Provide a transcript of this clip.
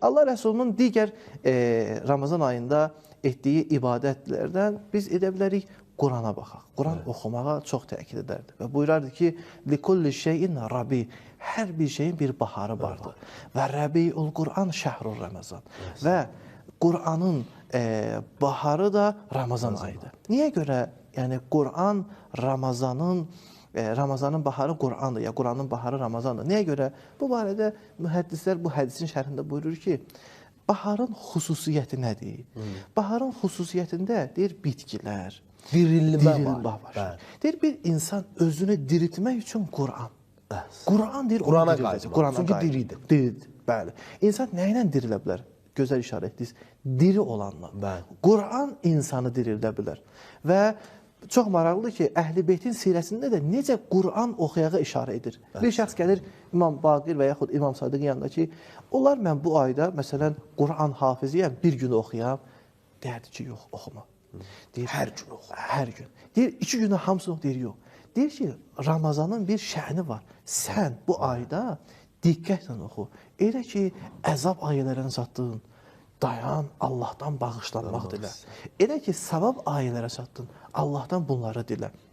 Allah Rəsulunun digər Ramazan ayında etdiyi ibadətlərdən biz edə bilərik Qurana baxaq. Quran oxumağa çox təkid edərdi və buyurardı ki, likulli şeyin rabi, hər bir şeyin bir baharı vardır. Və Rəbiul Quran şəhrur Ramazan. Və Quranın baharı da Ramazan ayıdır. Niyə görə? Yəni Quran Ramazanın baharı Qurandır, ya Quranın baharı Ramazandır. Niyə görə? Bu barədə mühəddislər bu hədisin şərhində buyurur ki, baharın xüsusiyyəti nədir? Baharın xüsusiyyətində deyir bitkilər, Dirilmə var. Deyir bir insan özünü diriltmək üçün Quran. Quran deyir Qurana qayıtmaq. Çünki diridir. Diridir, bəli. İnsan nə ilə dirilə bilər? Gözəl işarə etdiniz. Diri olanla. Quran insanı dirildə bilər. Və çox maraqlıdır ki, Əhl-i Beytin sirəsində də necə Quran oxuyağa işarə edir. Bir şəxs gəlir İmam Baqir və yaxud İmam Sadiqin yanında ki, onlar mən bu ayda, məsələn, Quran hafiziyəm, bir gün oxuyam. Deyərdi ki, yox, oxuma. Deyir, hər gün oxu. Hər gün. Deyir, 2 günə hamısını deyir, yox. Deyir ki, Ramazanın bir şəhni var. Sən bu ayda diqqətlə oxu. Elə ki, əzab ayələrini çatdın, dayan, Allahdan bağışlanmaq dilə. Elə ki, savab ayələrə çatdın, Allahdan bunları dilə.